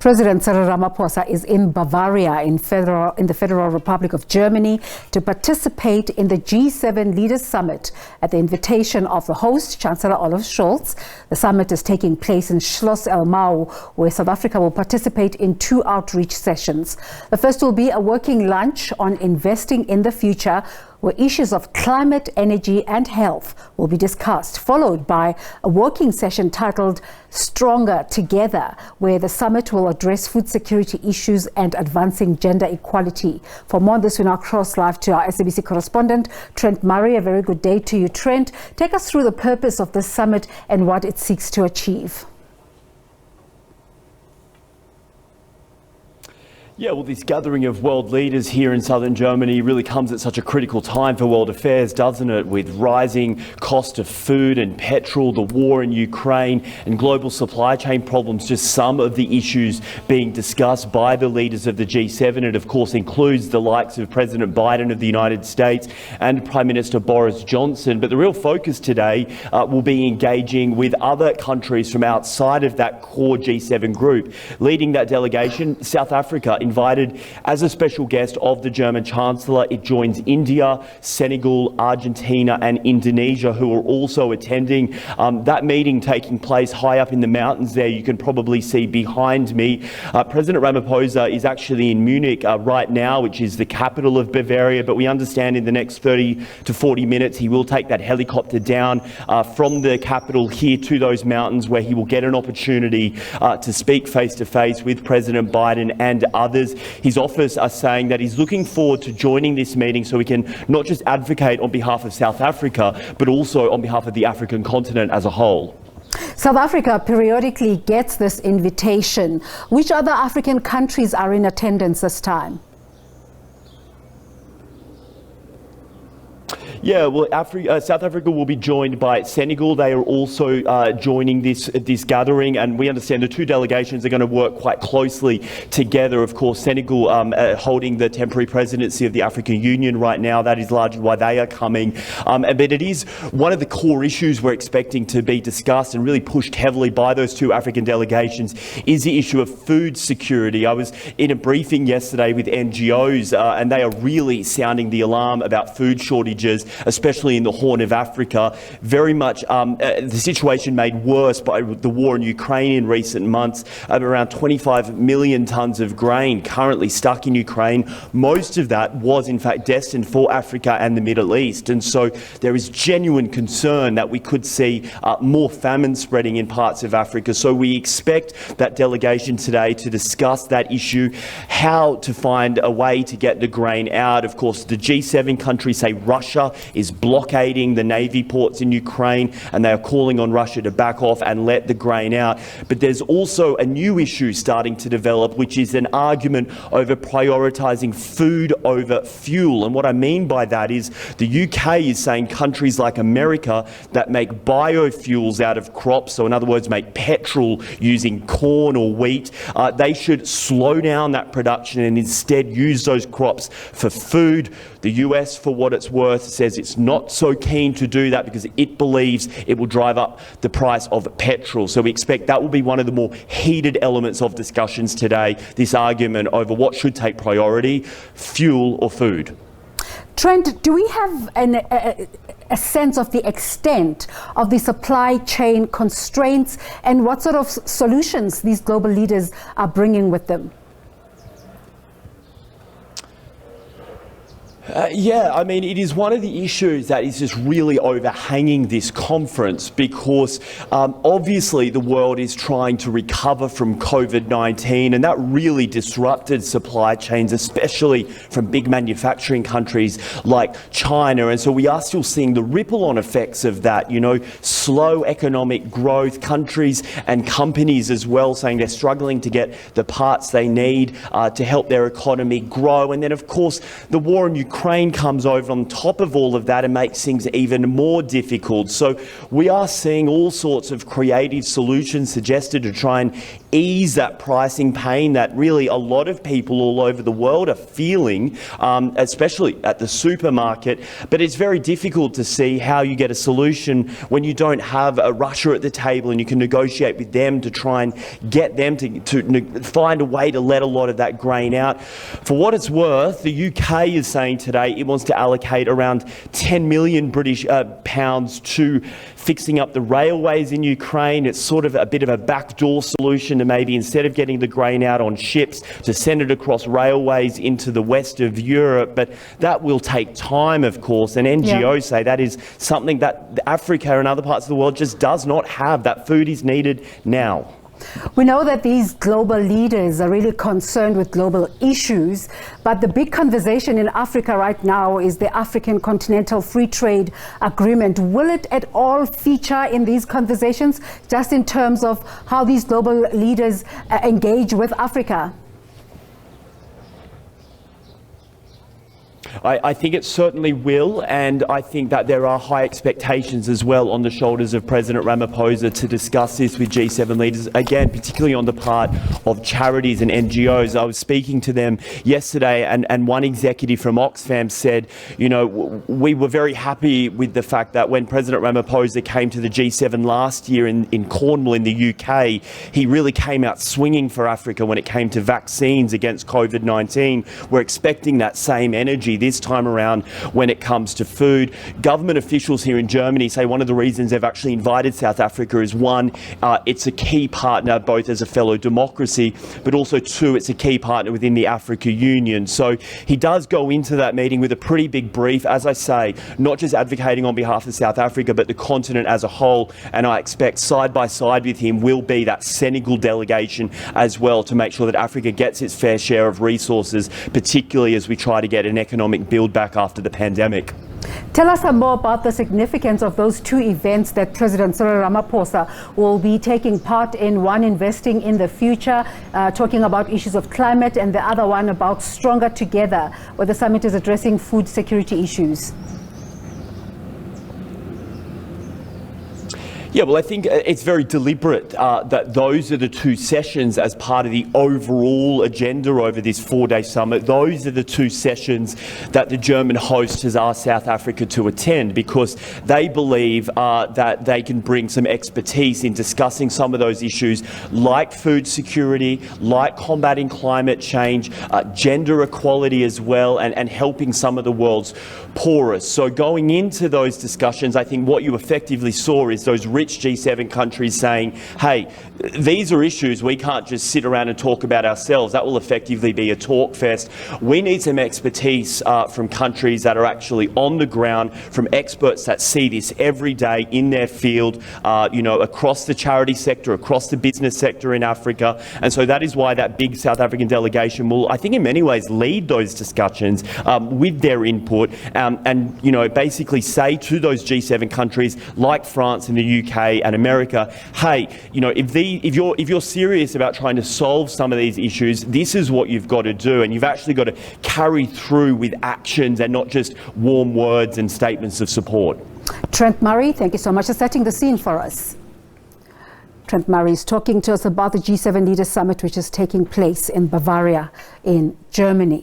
President Cyril Ramaphosa is in Bavaria in the Federal Republic of Germany to participate in the G7 Leaders Summit at the invitation of the host, Chancellor Olaf Scholz. The summit is taking place in Schloss Elmau, where South Africa will participate in 2 outreach sessions. The first will be a working lunch on investing in the future, where issues of climate, energy and health will be discussed, followed by a working session titled Stronger Together, where the summit will address food security issues and advancing gender equality. For more on this, we now cross live to our SABC correspondent, Trent Murray. A very good day to you, Trent. Take us through the purpose of this summit and what it seeks to achieve. Yeah, well, this gathering of world leaders here in southern Germany really comes at such a critical time for world affairs, doesn't it? With rising cost of food and petrol, the war in Ukraine and global supply chain problems, just some of the issues being discussed by the leaders of the G7. It, of course, includes the likes of President Biden of the United States and Prime Minister Boris Johnson. But the real focus today will be engaging with other countries from outside of that core G7 group. Leading that delegation, South Africa, invited as a special guest of the German Chancellor. It joins India, Senegal, Argentina and Indonesia, who are also attending. That meeting taking place high up in the mountains there, you can probably see behind me. President Ramaphosa is actually in Munich right now, which is the capital of Bavaria, but we understand in the next 30 to 40 minutes he will take that helicopter down from the capital here to those mountains, where he will get an opportunity to speak face to face with President Biden and others. His office are saying that he's looking forward to joining this meeting so he can not just advocate on behalf of South Africa, but also on behalf of the African continent as a whole. South Africa periodically gets this invitation. Which other African countries are in attendance this time? Yeah, well, South Africa will be joined by Senegal. They are also joining this gathering, and we understand the 2 delegations are going to work quite closely together. Of course, Senegal holding the temporary presidency of the African Union right now. That is largely why they are coming. But it is one of the core issues we're expecting to be discussed and really pushed heavily by those 2 African delegations is the issue of food security. I was in a briefing yesterday with NGOs, and they are really sounding the alarm about food shortages, especially in the Horn of Africa. Very much the situation made worse by the war in Ukraine in recent months. Around 25 million tonnes of grain currently stuck in Ukraine. Most of that was in fact destined for Africa and the Middle East. And so there is genuine concern that we could see more famine spreading in parts of Africa. So we expect that delegation today to discuss that issue, how to find a way to get the grain out. Of course, the G7 countries say Russia is blockading the navy ports in Ukraine, and they are calling on Russia to back off and let the grain out. But there's also a new issue starting to develop, which is an argument over prioritising food over fuel. And what I mean by that is the UK is saying countries like America that make biofuels out of crops, so in other words make petrol using corn or wheat, they should slow down that production and instead use those crops for food. The US, for what it's worth, says it's not so keen to do that because it believes it will drive up the price of petrol. So we expect that will be one of the more heated elements of discussions today, this argument over what should take priority, fuel or food. Trent, do we have a sense of the extent of the supply chain constraints and what sort of solutions these global leaders are bringing with them? Yeah, I mean, it is one of the issues that is just really overhanging this conference because obviously the world is trying to recover from COVID-19, and that really disrupted supply chains, especially from big manufacturing countries like China. And so we are still seeing the ripple-on effects of that, you know, slow economic growth, countries and companies as well saying they're struggling to get the parts they need to help their economy grow. And then, of course, the war in Ukraine Ukraine comes over on top of all of that and makes things even more difficult. So we are seeing all sorts of creative solutions suggested to try and ease that pricing pain that really a lot of people all over the world are feeling, especially at the supermarket. But it's very difficult to see how you get a solution when you don't have a Russia at the table and you can negotiate with them to try and get them to find a way to let a lot of that grain out. For what it's worth, the UK is saying today it wants to allocate around 10 million British pounds to fixing up the railways in Ukraine. It's sort of a bit of a backdoor solution to maybe, instead of getting the grain out on ships, to send it across railways into the west of Europe. But that will take time, of course, and NGOs say that is something that Africa and other parts of the world just does not have. That food is needed now. We know that these global leaders are really concerned with global issues, but the big conversation in Africa right now is the African Continental Free Trade Agreement. Will it at all feature in these conversations, just in terms of how these global leaders engage with Africa? I think it certainly will, and I think that there are high expectations as well on the shoulders of President Ramaphosa to discuss this with G7 leaders, again, particularly on the part of charities and NGOs. I was speaking to them yesterday, and one executive from Oxfam said, you know, we were very happy with the fact that when President Ramaphosa came to the G7 last year in Cornwall in the UK, he really came out swinging for Africa when it came to vaccines against COVID-19. We're expecting that same energy this time around when it comes to food. Government officials here in Germany say one of the reasons they've actually invited South Africa is, one, it's a key partner both as a fellow democracy, but also, two, it's a key partner within the Africa Union. So he does go into that meeting with a pretty big brief, as I say, not just advocating on behalf of South Africa, but the continent as a whole. And I expect side by side with him will be that Senegal delegation as well, to make sure that Africa gets its fair share of resources, particularly as we try to get an economic build back after the pandemic. Tell us more about the significance of those two events that President Cyril Ramaphosa will be taking part in, one investing in the future, talking about issues of climate, and the other one about Stronger Together, where the summit is addressing food security issues. Yeah, well, I think it's very deliberate that those are the two sessions as part of the overall agenda over this four-day summit. Those are the two sessions that the German host has asked South Africa to attend, because they believe that they can bring some expertise in discussing some of those issues like food security, like combating climate change, gender equality as well, and helping some of the world's poorest. So going into those discussions, I think what you effectively saw is those rich G7 countries saying, hey, these are issues we can't just sit around and talk about ourselves. That will effectively be a talk fest. We need some expertise from countries that are actually on the ground, from experts that see this every day in their field, you know, across the charity sector, across the business sector in Africa. And so that is why that big South African delegation will, I think in many ways, lead those discussions with their input, and, you know, basically say to those G7 countries like France and the UK and America, hey, you know, if you're serious about trying to solve some of these issues, this is what you've got to do, and you've actually got to carry through with actions and not just warm words and statements of support. Trent Murray, thank you so much for setting the scene for us. Trent Murray is talking to us about the G7 Leaders Summit, which is taking place in Bavaria in Germany.